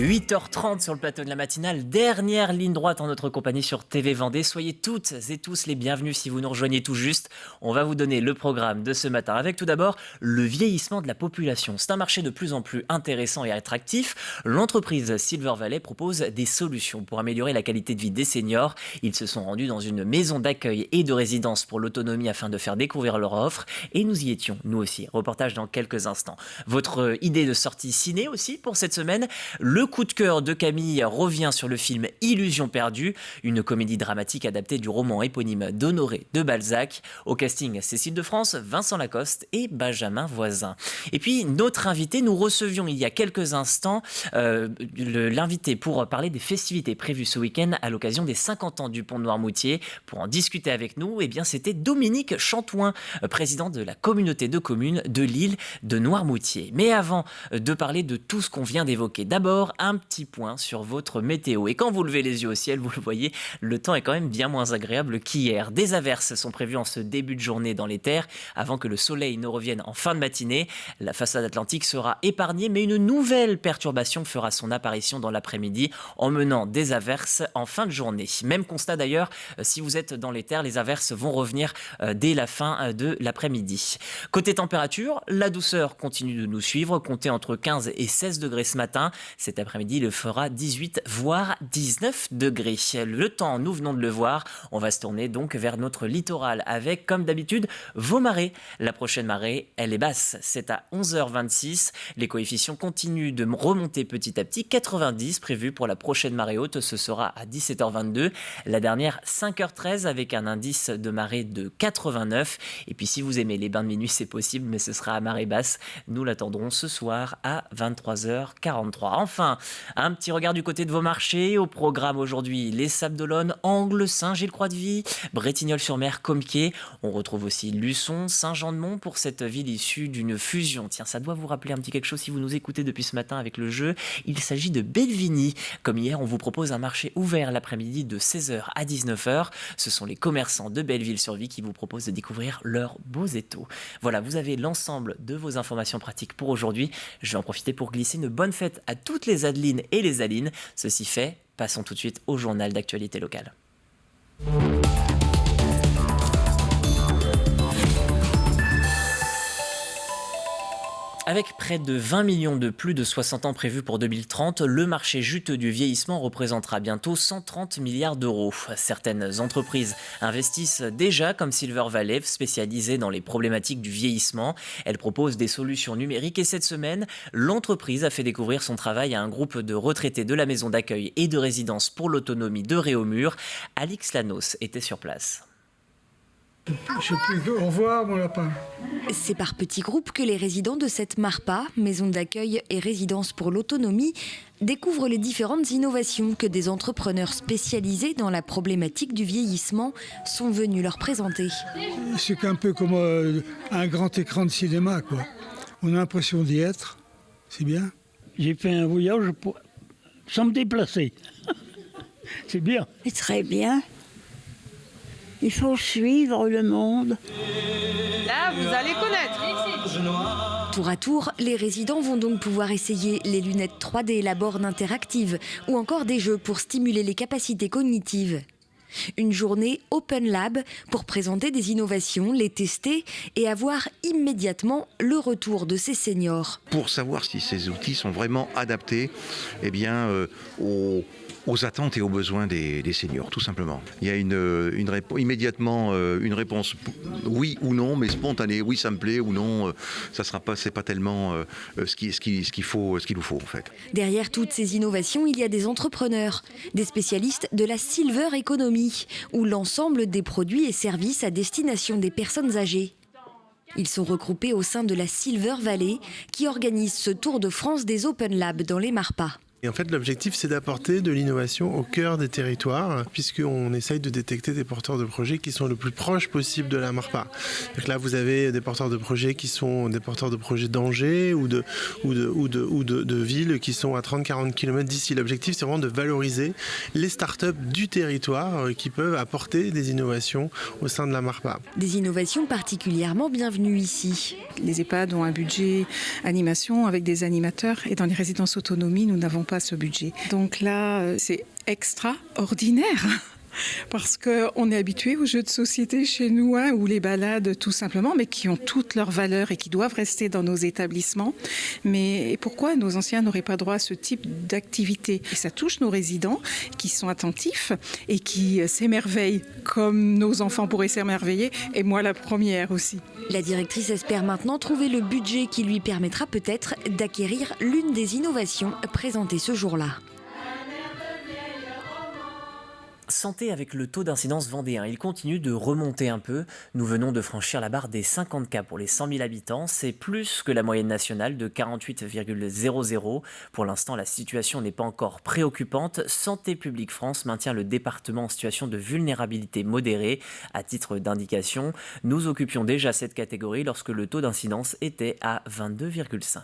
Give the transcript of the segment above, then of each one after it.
8h30 sur le plateau de la matinale, dernière ligne droite en notre compagnie sur TV Vendée. Soyez toutes et tous les bienvenus si vous nous rejoignez tout juste. On va vous donner le programme de ce matin avec tout d'abord le vieillissement de la population. C'est un marché de plus en plus intéressant et attractif. L'entreprise Silver Valley propose des solutions pour améliorer la qualité de vie des seniors. Ils se sont rendus dans une maison d'accueil et de résidence pour l'autonomie afin de faire découvrir leur offre. Et nous y étions, nous aussi. Reportage dans quelques instants. Votre idée de sortie ciné aussi pour cette semaine. Le coup de cœur de Camille revient sur le film Illusion perdue, une comédie dramatique adaptée du roman éponyme d'Honoré de Balzac. Au casting, Cécile de France, Vincent Lacoste et Benjamin Voisin. Et puis, notre invité, nous recevions il y a quelques instants l'invité pour parler des festivités prévues ce week-end à l'occasion des 50 ans du pont de Noirmoutier. Pour en discuter avec nous, c'était Dominique Chantouin, président de la communauté de communes de l'île de Noirmoutier. Mais avant de parler de tout ce qu'on vient d'évoquer, d'abord, un petit point sur votre météo. Et quand vous levez les yeux au ciel, vous le voyez, le temps est quand même bien moins agréable qu'hier. Des averses sont prévues en ce début de journée dans les terres, avant que le soleil ne revienne en fin de matinée. La façade atlantique sera épargnée, mais une nouvelle perturbation fera son apparition dans l'après-midi, emmenant des averses en fin de journée. Même constat d'ailleurs, si vous êtes dans les terres, les averses vont revenir dès la fin de l'après-midi. Côté température, la douceur continue de nous suivre, comptez entre 15 et 16 degrés ce matin. Cet après-midi, il fera 18 voire 19 degrés. Le temps, nous venons de le voir, on va se tourner donc vers notre littoral avec, comme d'habitude, vos marées. La prochaine marée, elle est basse, c'est à 11h26. Les coefficients continuent de remonter petit à petit. 90 prévu pour la prochaine marée haute, ce sera à 17h22. La dernière, 5h13 avec un indice de marée de 89. Et puis si vous aimez les bains de minuit, c'est possible, mais ce sera à marée basse. Nous l'attendrons ce soir à 23h43. Enfin, un petit regard du côté de vos marchés. Au programme aujourd'hui, les Sables d'Olonne, Angles, Saint-Gilles-Croix-de-Vie, Bretignolles-sur-Mer, Compiègne. On retrouve aussi Luçon, Saint-Jean-de-Mont pour cette ville issue d'une fusion. Tiens, ça doit vous rappeler un petit quelque chose si vous nous écoutez depuis ce matin avec le jeu. Il s'agit de Belvigny. Comme hier, on vous propose un marché ouvert l'après-midi de 16h à 19h. Ce sont les commerçants de Belleville-sur-Vie qui vous proposent de découvrir leurs beaux étaux. Voilà, vous avez l'ensemble de vos informations pratiques pour aujourd'hui. Je vais en profiter pour glisser une bonne fête à toutes les Adelines et les Alines. Ceci fait, passons tout de suite au journal d'actualité locale. Avec près de 20 millions de plus de 60 ans prévus pour 2030, le marché juteux du vieillissement représentera bientôt 130 milliards d'euros. Certaines entreprises investissent déjà, comme Silver Valley, spécialisée dans les problématiques du vieillissement. Elle propose des solutions numériques et cette semaine, l'entreprise a fait découvrir son travail à un groupe de retraités de la maison d'accueil et de résidence pour l'autonomie de Réaumur. Alix Lanos était sur place. Je sais plus. Au revoir, mon lapin. C'est par petits groupes que les résidents de cette MARPA, maison d'accueil et résidence pour l'autonomie, découvrent les différentes innovations que des entrepreneurs spécialisés dans la problématique du vieillissement sont venus leur présenter. C'est un peu comme un grand écran de cinéma, quoi. On a l'impression d'y être. C'est bien. J'ai fait un voyage sans me déplacer. C'est bien. C'est très bien. Il faut suivre le monde. Là, vous allez connaître. Tour à tour, les résidents vont donc pouvoir essayer les lunettes 3D, la borne interactive ou encore des jeux pour stimuler les capacités cognitives. Une journée Open Lab pour présenter des innovations, les tester et avoir immédiatement le retour de ces seniors. Pour savoir si ces outils sont vraiment adaptés aux attentes et aux besoins des seniors, tout simplement. Il y a immédiatement une réponse oui ou non, mais spontanée. Oui, ça me plaît, ou non, ça sera pas. C'est pas tellement ce qu'il nous faut en fait. Derrière toutes ces innovations, il y a des entrepreneurs, des spécialistes de la Silver Economy, où l'ensemble des produits et services à destination des personnes âgées. Ils sont regroupés au sein de la Silver Valley, qui organise ce tour de France des Open Labs dans les Marpas. Et en fait, l'objectif, c'est d'apporter de l'innovation au cœur des territoires, puisqu'on essaye de détecter des porteurs de projets qui sont le plus proches possible de la MARPA. Donc là, vous avez des porteurs de projets qui sont des porteurs de projets d'Angers ou de villes qui sont à 30-40 km d'ici. L'objectif, c'est vraiment de valoriser les startups du territoire qui peuvent apporter des innovations au sein de la MARPA. Des innovations particulièrement bienvenues ici. Les EHPAD ont un budget animation avec des animateurs et dans les résidences autonomie, nous n'avons pas pas ce budget. Donc là, c'est extraordinaire. Parce qu'on est habitué aux jeux de société chez nous, ou les balades tout simplement, mais qui ont toutes leurs valeurs et qui doivent rester dans nos établissements. Mais pourquoi nos anciens n'auraient pas droit à ce type d'activité? Et ça touche nos résidents qui sont attentifs et qui s'émerveillent comme nos enfants pourraient s'émerveiller, et moi la première aussi. La directrice espère maintenant trouver le budget qui lui permettra peut-être d'acquérir l'une des innovations présentées ce jour-là. Santé avec le taux d'incidence vendéen. Il continue de remonter un peu. Nous venons de franchir la barre des 50 cas pour les 100 000 habitants. C'est plus que la moyenne nationale de 48,00. Pour l'instant, la situation n'est pas encore préoccupante. Santé publique France maintient le département en situation de vulnérabilité modérée. À titre d'indication, nous occupions déjà cette catégorie lorsque le taux d'incidence était à 22,5.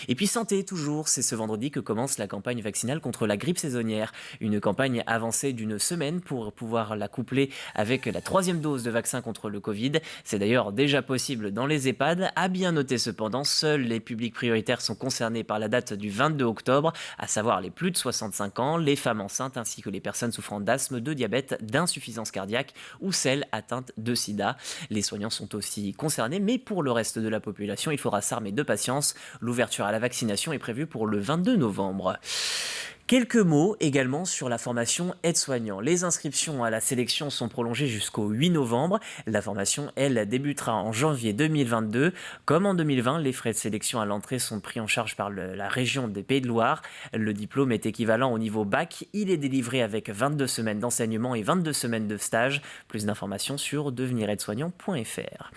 Et puis santé toujours, c'est ce vendredi que commence la campagne vaccinale contre la grippe saisonnière. Une campagne avancée d'une semaine pour pouvoir la coupler avec la 3e dose de vaccin contre le Covid. C'est d'ailleurs déjà possible dans les EHPAD. À bien noter cependant, seuls les publics prioritaires sont concernés par la date du 22 octobre, à savoir les plus de 65 ans, les femmes enceintes ainsi que les personnes souffrant d'asthme, de diabète, d'insuffisance cardiaque ou celles atteintes de sida. Les soignants sont aussi concernés, mais pour le reste de la population, il faudra s'armer de patience. L'ouverture à la vaccination est prévue pour le 22 novembre. Quelques mots également sur la formation aide-soignant. Les inscriptions à la sélection sont prolongées jusqu'au 8 novembre. La formation, elle, débutera en janvier 2022. Comme en 2020, les frais de sélection à l'entrée sont pris en charge par la région des Pays de Loire. Le diplôme est équivalent au niveau bac. Il est délivré avec 22 semaines d'enseignement et 22 semaines de stage. Plus d'informations sur devenireaidesoignant.fr.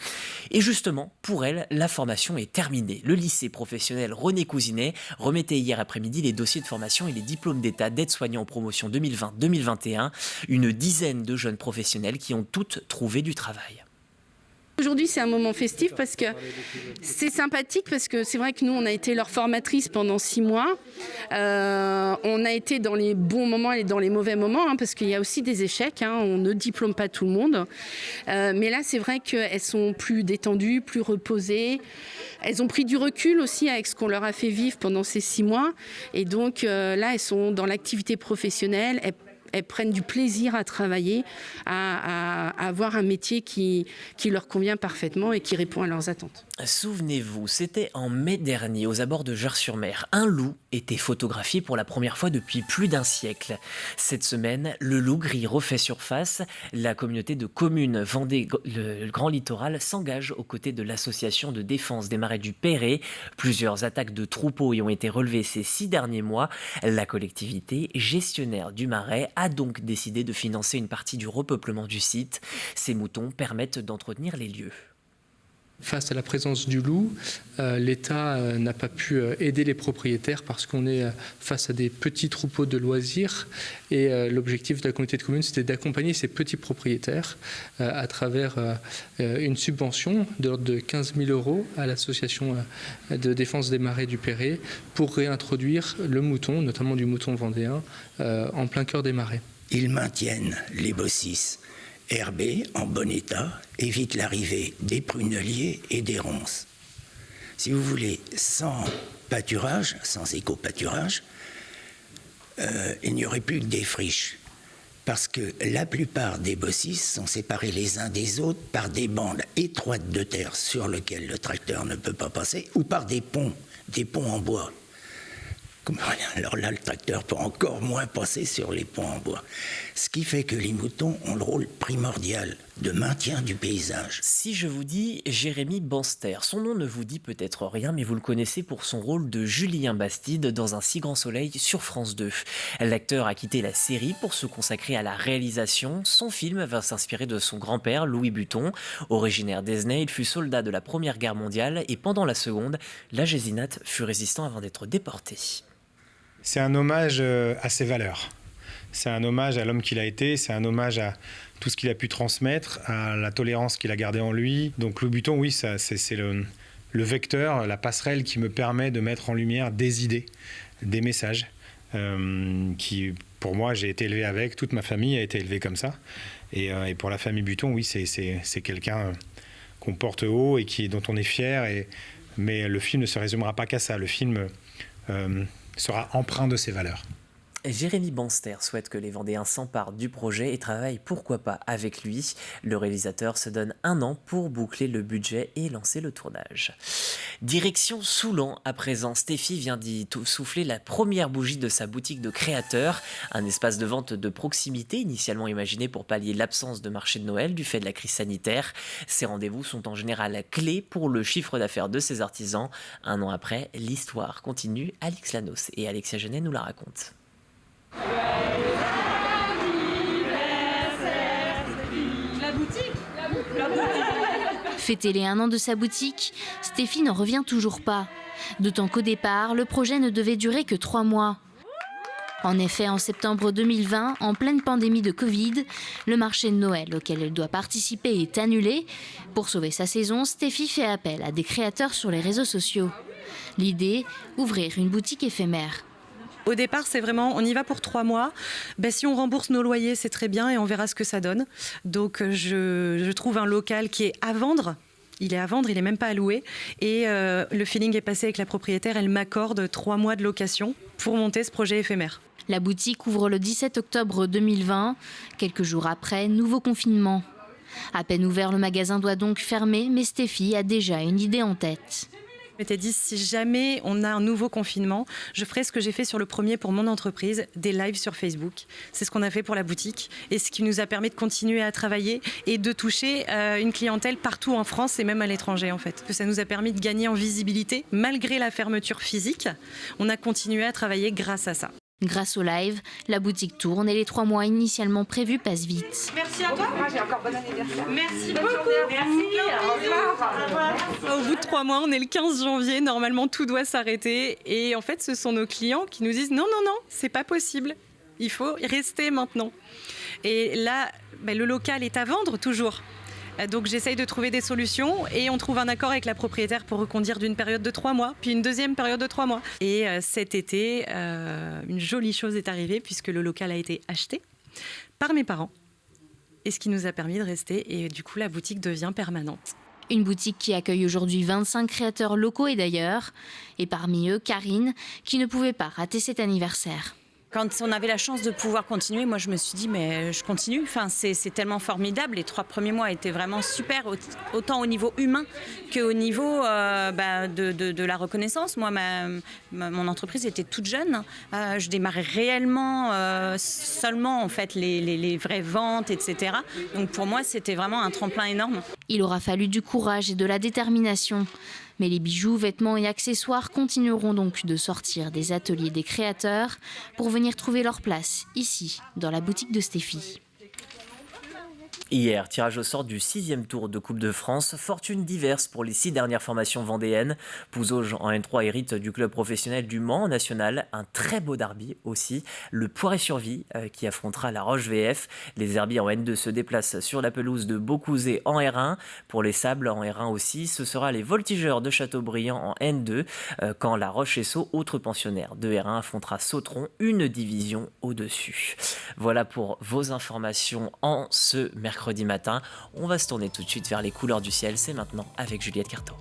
Et justement, pour elle, la formation est terminée. Le lycée professionnel René Cousinet remettait hier après-midi les dossiers de formation et les diplômes d'état d'aide-soignant en promotion 2020-2021, une dizaine de jeunes professionnels qui ont toutes trouvé du travail. Aujourd'hui, c'est un moment festif parce que c'est sympathique, parce que c'est vrai que nous, on a été leur formatrice pendant 6 mois. On a été dans les bons moments et dans les mauvais moments, parce qu'il y a aussi des échecs. On ne diplôme pas tout le monde. Mais là, c'est vrai qu'elles sont plus détendues, plus reposées. Elles ont pris du recul aussi avec ce qu'on leur a fait vivre pendant ces 6 mois. Et donc là, elles sont dans l'activité professionnelle. Elles prennent du plaisir à travailler, à avoir un métier qui leur convient parfaitement et qui répond à leurs attentes. Souvenez-vous, c'était en mai dernier, aux abords de Jars-sur-Mer. Un loup était photographié pour la première fois depuis plus d'un siècle. Cette semaine, le loup gris refait surface. La communauté de communes Vendée le Grand Littoral s'engage aux côtés de l'association de défense des marais du Perret. Plusieurs attaques de troupeaux y ont été relevées ces 6 derniers mois. La collectivité gestionnaire du marais a donc décidé de financer une partie du repeuplement du site. Ces moutons permettent d'entretenir les lieux. Face à la présence du loup, l'État n'a pas pu aider les propriétaires parce qu'on est face à des petits troupeaux de loisirs et l'objectif de la communauté de communes, c'était d'accompagner ces petits propriétaires à travers une subvention de l'ordre de 15 000 € à l'association de défense des marais du Perret pour réintroduire le mouton, notamment du mouton vendéen, en plein cœur des marais. Ils maintiennent les bossis herbés en bon état, évitent l'arrivée des pruneliers et des ronces. Si vous voulez, sans pâturage, sans éco-pâturage, il n'y aurait plus que des friches. Parce que la plupart des bossis sont séparés les uns des autres par des bandes étroites de terre sur lesquelles le tracteur ne peut pas passer, ou par des ponts en bois. Alors là, le tracteur peut encore moins passer sur les ponts en bois. Ce qui fait que les moutons ont le rôle primordial de maintien du paysage. Si je vous dis Jérémy Banster, son nom ne vous dit peut-être rien, mais vous le connaissez pour son rôle de Julien Bastide dans Un si grand soleil sur France 2. L'acteur a quitté la série pour se consacrer à la réalisation. Son film va s'inspirer de son grand-père, Louis Buton. Originaire d'Esnay, il fut soldat de la Première Guerre mondiale et pendant la Seconde, la Gésinate fut résistant avant d'être déporté. C'est un hommage à ses valeurs. C'est un hommage à l'homme qu'il a été, c'est un hommage à tout ce qu'il a pu transmettre, à la tolérance qu'il a gardée en lui. Donc le Buton, oui, c'est le vecteur, la passerelle qui me permet de mettre en lumière des idées, des messages qui, pour moi, j'ai été élevé avec, toute ma famille a été élevée comme ça. Et pour la famille Buton, oui, c'est quelqu'un qu'on porte haut et dont on est fier. Mais le film ne se résumera pas qu'à ça. Le film sera empreint de ces valeurs. Jérémy Banster souhaite que les Vendéens s'emparent du projet et travaillent pourquoi pas avec lui. Le réalisateur se donne 1 an pour boucler le budget et lancer le tournage. Direction Soulan à présent. Stéphie vient d'y souffler la première bougie de sa boutique de créateurs, un espace de vente de proximité initialement imaginé pour pallier l'absence de marché de Noël du fait de la crise sanitaire. Ces rendez-vous sont en général clés pour le chiffre d'affaires de ces artisans. 1 an après, l'histoire continue. Alix Lanos et Alexia Genet nous la racontent. Fêter les 1 an de sa boutique, Stéphie n'en revient toujours pas. D'autant qu'au départ, le projet ne devait durer que 3 mois. En effet, en septembre 2020, en pleine pandémie de Covid, le marché de Noël auquel elle doit participer est annulé. Pour sauver sa saison, Stéphie fait appel à des créateurs sur les réseaux sociaux. L'idée, ouvrir une boutique éphémère. Au départ, c'est vraiment, on y va pour 3 mois. Si on rembourse nos loyers, c'est très bien et on verra ce que ça donne. Donc, je trouve un local qui est à vendre. Il est à vendre, il n'est même pas à louer. Et le feeling est passé avec la propriétaire. Elle m'accorde 3 mois de location pour monter ce projet éphémère. La boutique ouvre le 17 octobre 2020. Quelques jours après, nouveau confinement. À peine ouvert, le magasin doit donc fermer, mais Stéphie a déjà une idée en tête. Je m'étais dit, si jamais on a un nouveau confinement, je ferai ce que j'ai fait sur le premier pour mon entreprise, des lives sur Facebook. C'est ce qu'on a fait pour la boutique et ce qui nous a permis de continuer à travailler et de toucher une clientèle partout en France et même à l'étranger en fait. Ça nous a permis de gagner en visibilité malgré la fermeture physique. On a continué à travailler grâce à ça. Grâce au live, la boutique tourne et les 3 mois initialement prévus passent vite. Merci à toi. J'ai encore bon anniversaire. Merci beaucoup. Merci. Au bout de 3 mois, on est le 15 janvier. Normalement, tout doit s'arrêter. Et en fait, ce sont nos clients qui nous disent non, c'est pas possible. Il faut rester maintenant. Et là, le local est à vendre toujours. Donc j'essaye de trouver des solutions et on trouve un accord avec la propriétaire pour reconduire d'une période de 3 mois, puis une deuxième période de 3 mois. Et cet été, une jolie chose est arrivée puisque le local a été acheté par mes parents. Et ce qui nous a permis de rester et du coup la boutique devient permanente. Une boutique qui accueille aujourd'hui 25 créateurs locaux et d'ailleurs. Et parmi eux, Karine, qui ne pouvait pas rater cet anniversaire. Quand on avait la chance de pouvoir continuer, moi je me suis dit mais je continue, enfin, c'est tellement formidable. Les 3 premiers mois étaient vraiment super, autant au niveau humain qu'au niveau de la reconnaissance. Moi, mon entreprise était toute jeune, je démarrais réellement seulement en fait les vraies ventes, etc. Donc pour moi c'était vraiment un tremplin énorme. Il aura fallu du courage et de la détermination. Mais les bijoux, vêtements et accessoires continueront donc de sortir des ateliers des créateurs pour venir trouver leur place ici, dans la boutique de Stéphie. Hier, tirage au sort du 6e tour de Coupe de France. Fortune diverse pour les 6 dernières formations vendéennes. Pouzauges en N3 hérite du club professionnel du Mans en national. Un très beau derby aussi. Le Poiré-sur-Vie qui affrontera la Roche VF. Les Herbiers en N2 se déplacent sur la pelouse de Beaucouzé en R1. Pour les Sables en R1 aussi, ce sera les Voltigeurs de Châteaubriand en N2. Quand la Roche-Essau, autre pensionnaire de R1, affrontera Sautron, une division au-dessus. Voilà pour vos informations en ce mercredi matin. On va se tourner tout de suite vers les couleurs du ciel. C'est maintenant avec Juliette Carton.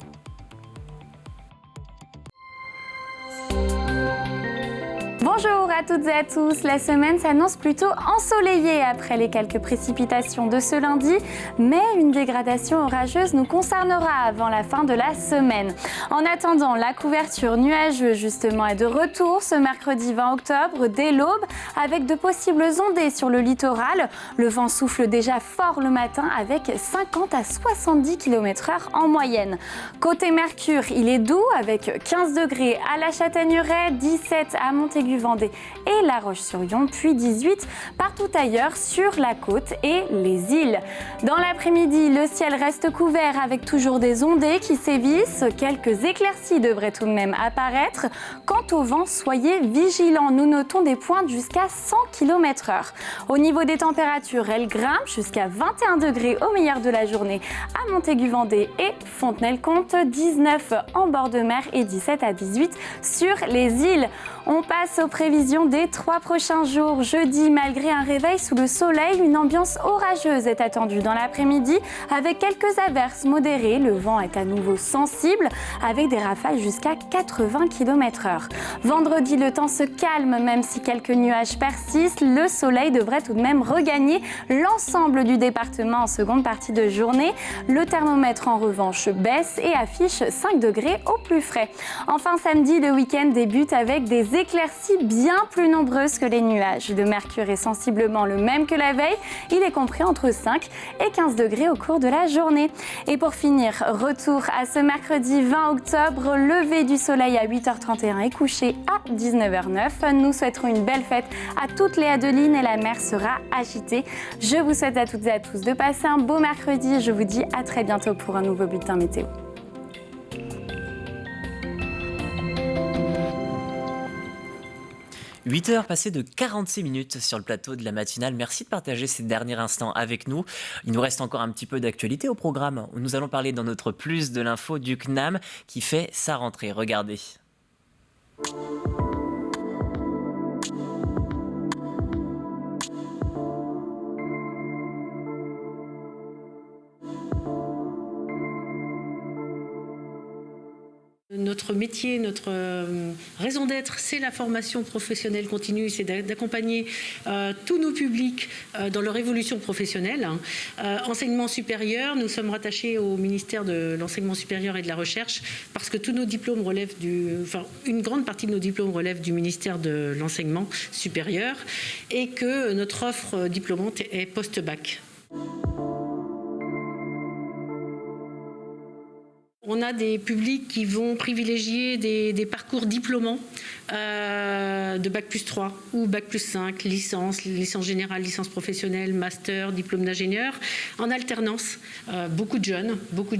Bonjour à toutes et à tous, la semaine s'annonce plutôt ensoleillée après les quelques précipitations de ce lundi, mais une dégradation orageuse nous concernera avant la fin de la semaine. En attendant, la couverture nuageuse justement est de retour ce mercredi 20 octobre dès l'aube avec de possibles ondées sur le littoral. Le vent souffle déjà fort le matin avec 50 à 70 km/h en moyenne. Côté Mercure, il est doux avec 15 degrés à la Châtaigneraie, 17 à Montaigu-Vendée et La Roche-sur-Yon, puis 18 partout ailleurs sur la côte et les îles. Dans l'après-midi, le ciel reste couvert avec toujours des ondées qui sévissent. Quelques éclaircies devraient tout de même apparaître. Quant au vent, soyez vigilants. Nous notons des pointes jusqu'à 100 km/h. Au niveau des températures, elles grimpent jusqu'à 21 degrés au meilleur de la journée à Montaigu-Vendée et Fontenay-le-Comte, 19 en bord de mer et 17 à 18 sur les îles. On passe aux prévisions prévisions des 3 prochains jours. Jeudi, malgré un réveil sous le soleil, une ambiance orageuse est attendue dans l'après-midi avec quelques averses modérées. Le vent est à nouveau sensible avec des rafales jusqu'à 80 km/h. Vendredi, le temps se calme même si quelques nuages persistent. Le soleil devrait tout de même regagner l'ensemble du département en seconde partie de journée. Le thermomètre en revanche baisse et affiche 5 degrés au plus frais. Enfin, samedi, le week-end débute avec des éclaircies bien plus nombreuses que les nuages. Le mercure est sensiblement le même que la veille. Il est compris entre 5 et 15 degrés au cours de la journée. Et pour finir, retour à ce mercredi 20 octobre, lever du soleil à 8h31 et coucher à 19h09. Nous souhaiterons une belle fête à toutes les Adelines et la mer sera agitée. Je vous souhaite à toutes et à tous de passer un beau mercredi. Je vous dis à très bientôt pour un nouveau bulletin météo. 8h passées de 46 minutes sur le plateau de la matinale. Merci de partager ces derniers instants avec nous. Il nous reste encore un petit peu d'actualité au programme. Nous allons parler dans notre Plus de l'info du CNAM qui fait sa rentrée. Regardez. Notre métier, notre raison d'être, c'est la formation professionnelle continue, c'est d'accompagner tous nos publics dans leur évolution professionnelle. Enseignement supérieur, nous sommes rattachés au ministère de l'Enseignement supérieur et de la Recherche parce que tous nos diplômes relèvent une grande partie de nos diplômes relèvent du ministère de l'Enseignement supérieur et que notre offre diplômante est post-bac. On a des publics qui vont privilégier des parcours diplômants de Bac plus 3 ou Bac plus 5, licence générale, licence professionnelle, master, diplôme d'ingénieur, en alternance. Beaucoup de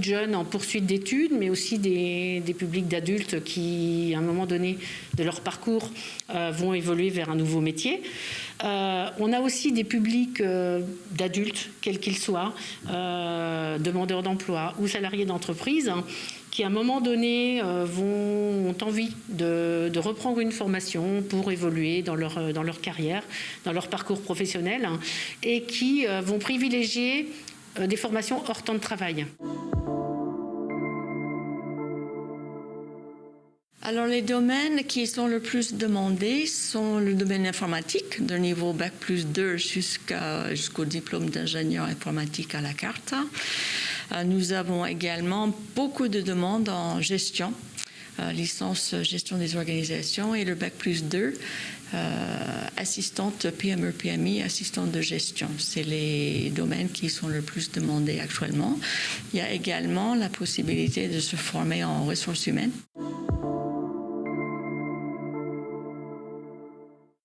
jeunes en poursuite d'études, mais aussi des publics d'adultes qui, à un moment donné de leur parcours, vont évoluer vers un nouveau métier. On a aussi des publics d'adultes, quels qu'ils soient, demandeurs d'emploi ou salariés d'entreprise, qui à un moment donné ont envie de reprendre une formation pour évoluer dans leur carrière, dans leur parcours professionnel, et qui vont privilégier des formations hors temps de travail. Alors les domaines qui sont le plus demandés sont le domaine informatique, de niveau Bac plus 2 jusqu'au diplôme d'ingénieur informatique à la carte. Nous avons également beaucoup de demandes en gestion, licence gestion des organisations et le Bac plus 2, assistante PME, PMI, assistante de gestion. C'est les domaines qui sont le plus demandés actuellement. Il y a également la possibilité de se former en ressources humaines.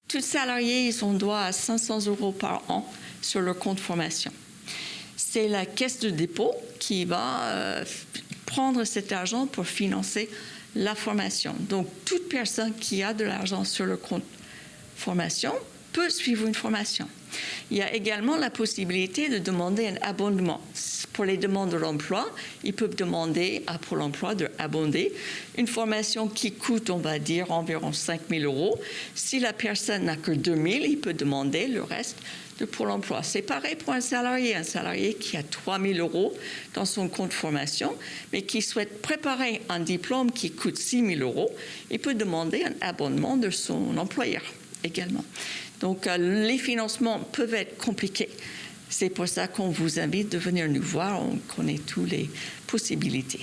Tout salarié, ils ont droit à 500 € par an sur leur compte formation. C'est la caisse de dépôt qui va prendre cet argent pour financer la formation. Donc, toute personne qui a de l'argent sur le compte formation peut suivre une formation. Il y a également la possibilité de demander un abondement. Pour les demandeurs d'emploi, ils peuvent demander à Pôle emploi d'abonder une formation qui coûte, on va dire, environ 5 000 €. Si la personne n'a que 2 000, il peut demander le reste de Pôle emploi. C'est pareil pour un salarié qui a 3 000 € dans son compte formation, mais qui souhaite préparer un diplôme qui coûte 6 000 €, il peut demander un abondement de son employeur également. Donc, les financements peuvent être compliqués. C'est pour ça qu'on vous invite de venir nous voir. On connaît toutes les possibilités.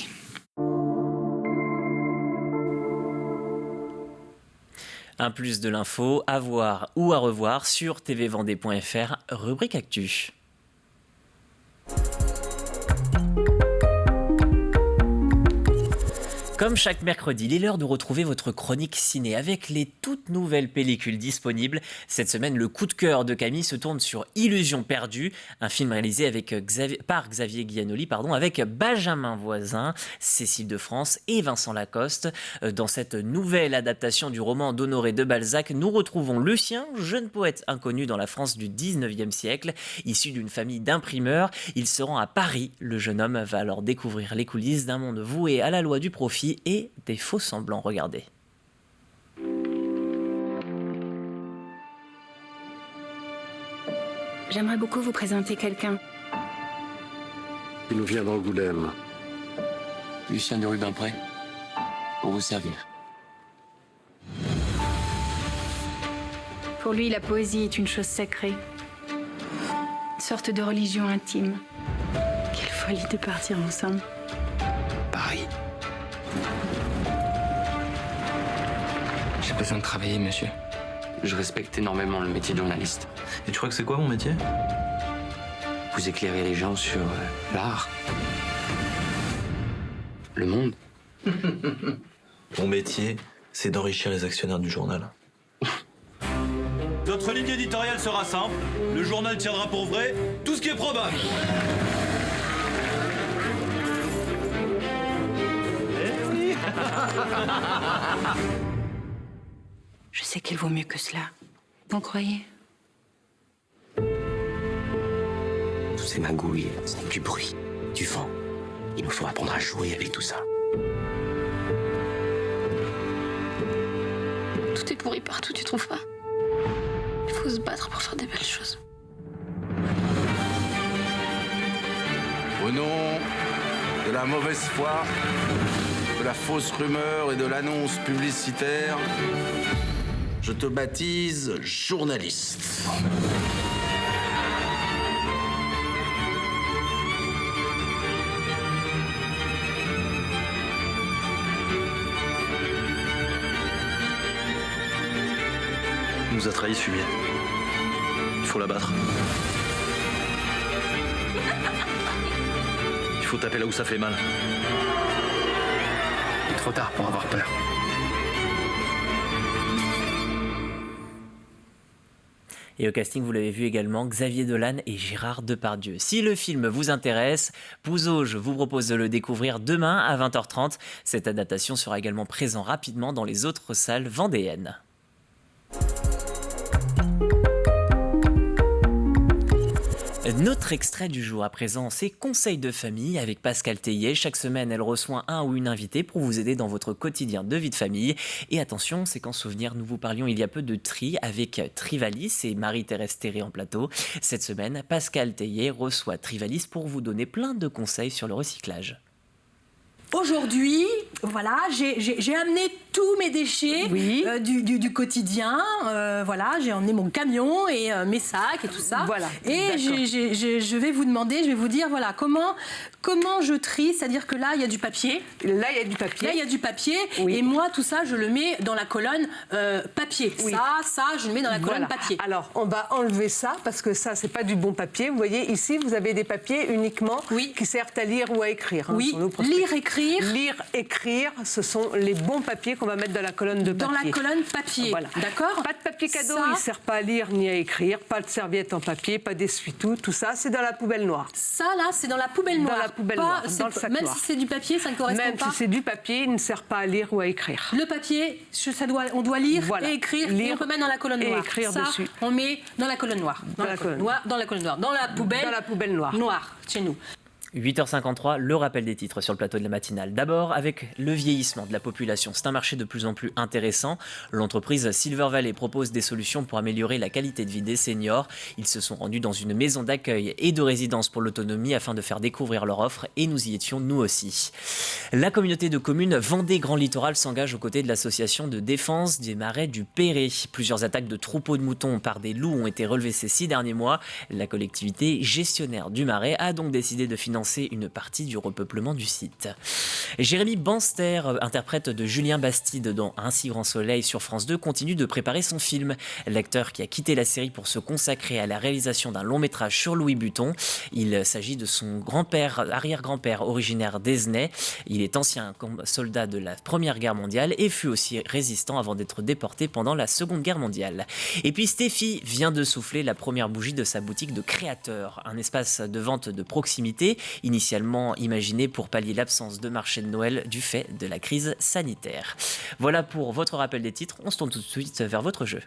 Un plus de l'info à voir ou à revoir sur tvvendée.fr, rubrique Actu. Comme chaque mercredi, il est l'heure de retrouver votre chronique ciné avec les toutes nouvelles pellicules disponibles. Cette semaine, le coup de cœur de Camille se tourne sur Illusion perdue, un film réalisé par Xavier Guianoli, avec Benjamin Voisin, Cécile de France et Vincent Lacoste. Dans cette nouvelle adaptation du roman d'Honoré de Balzac, nous retrouvons Lucien, jeune poète inconnu dans la France du 19e siècle. Issu d'une famille d'imprimeurs, il se rend à Paris. Le jeune homme va alors découvrir les coulisses d'un monde voué à la loi du profit et des faux semblants. Regardez. J'aimerais beaucoup vous présenter quelqu'un. Il nous vient d'Angoulême. Lucien de Rubempré, pour vous servir. Pour lui, la poésie est une chose sacrée. Une sorte de religion intime. Quelle folie de partir ensemble. Paris. J'ai besoin de travailler, monsieur. Je respecte énormément le métier de journaliste. Et tu crois que c'est quoi mon métier? Vous éclairez les gens sur l'art, le monde. Mon métier, c'est d'enrichir les actionnaires du journal. Notre ligne éditoriale sera simple. Le journal tiendra pour vrai tout ce qui est probable. Je sais qu'il vaut mieux que cela. Vous croyez? Toutes ces magouilles, ce n'est que du bruit, du vent. Il nous faut apprendre à jouer avec tout ça. Tout est pourri partout, tu trouves pas? Il faut se battre pour faire des belles choses. Au nom de la mauvaise foi, de la fausse rumeur et de l'annonce publicitaire, je te baptise journaliste. Il nous a trahis, Fumier. Il faut l'abattre. Il faut taper là où ça fait mal. Il est trop tard pour avoir peur. Et au casting, vous l'avez vu également, Xavier Dolan et Gérard Depardieu. Si le film vous intéresse, Pouzauge vous propose de le découvrir demain à 20h30. Cette adaptation sera également présente rapidement dans les autres salles vendéennes. Notre extrait du jour à présent, c'est Conseils de famille avec Pascal Tellier. Chaque semaine, elle reçoit un ou une invitée pour vous aider dans votre quotidien de vie de famille. Et attention, c'est qu'en souvenir, nous vous parlions il y a peu de tri avec Trivalis et Marie-Thérèse Théré en plateau. Cette semaine, Pascal Tellier reçoit Trivalis pour vous donner plein de conseils sur le recyclage. Aujourd'hui, voilà, j'ai amené tous mes déchets du quotidien. Voilà, j'ai emmené mon camion et mes sacs et tout ça. Voilà. Et je vais vous demander, je vais vous dire, voilà, comment je trie. C'est-à-dire que là, il y a du papier. Là, il y a du papier. Là, il y a du papier. Oui. Et moi, tout ça, je le mets dans la colonne papier. Oui. Ça, je le mets dans la colonne papier. Alors, on va enlever ça parce que ça, c'est pas du bon papier. Vous voyez, ici, vous avez des papiers uniquement qui servent à lire ou à écrire. Oui, lire, écrire. Lire, écrire, ce sont les bons papiers qu'on va mettre dans la colonne de papier. Dans la colonne papier, voilà. D'accord. Pas de papier cadeau, il ne sert pas à lire ni à écrire, pas de serviette en papier, pas d'essuie-tout, tout ça, c'est dans la poubelle noire. Ça, là, c'est dans la poubelle noire. Dans la poubelle noire, dans le sac même noir. si c'est du papier, ça ne correspond pas. Même si c'est du papier, il ne sert pas à lire ou à écrire. Le papier, on doit lire et écrire, et on peut mettre dans la colonne noire. Et écrire ça, dessus. On met dans la colonne noire. Dans la colonne noire. Dans la poubelle noire. Noire, chez nous. 8h53, le rappel des titres sur le plateau de la matinale. D'abord, avec le vieillissement de la population. C'est un marché de plus en plus intéressant. L'entreprise Silver Valley propose des solutions pour améliorer la qualité de vie des seniors. Ils se sont rendus dans une maison d'accueil et de résidence pour l'autonomie afin de faire découvrir leur offre et nous y étions nous aussi. La communauté de communes Vendée Grand Littoral s'engage aux côtés de l'association de défense des marais du Perret. Plusieurs attaques de troupeaux de moutons par des loups ont été relevées ces 6 derniers mois. La collectivité gestionnaire du marais a donc décidé de financer une partie du repeuplement du site. Jérémy Banster, interprète de Julien Bastide dans Un si grand soleil sur France 2, continue de préparer son film. L'acteur qui a quitté la série pour se consacrer à la réalisation d'un long métrage sur Louis Vuitton. Il s'agit de son grand-père, arrière-grand-père originaire d'Esnay. Il est ancien soldat de la Première Guerre mondiale et fut aussi résistant avant d'être déporté pendant la Seconde Guerre mondiale. Et puis Stéphie vient de souffler la première bougie de sa boutique de créateur, un espace de vente de proximité initialement imaginé pour pallier l'absence de marché de Noël du fait de la crise sanitaire. Voilà pour votre rappel des titres. On se tourne tout de suite vers votre jeu.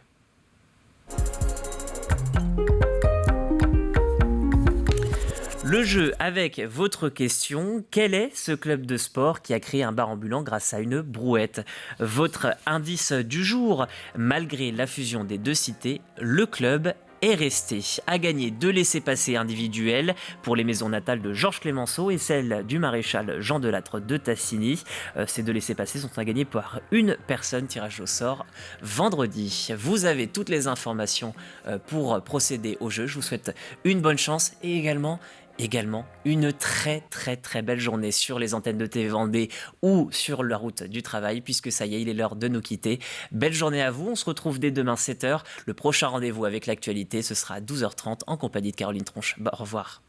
Le jeu avec votre question, quel est ce club de sport qui a créé un bar ambulant grâce à une brouette? Votre indice du jour, malgré la fusion des deux cités, le club est resté. À gagner 2 laissez-passer individuels pour les maisons natales de Georges Clemenceau et celle du maréchal Jean Delattre de Tassigny. Ces 2 laissez-passer sont à gagner par une personne. Tirage au sort vendredi. Vous avez toutes les informations pour procéder au jeu. Je vous souhaite une bonne chance et également une très belle journée sur les antennes de TV Vendée ou sur la route du travail, puisque ça y est, il est l'heure de nous quitter. Belle journée à vous, on se retrouve dès demain 7h. Le prochain rendez-vous avec l'actualité, ce sera à 12h30 en compagnie de Caroline Tronche. Au revoir.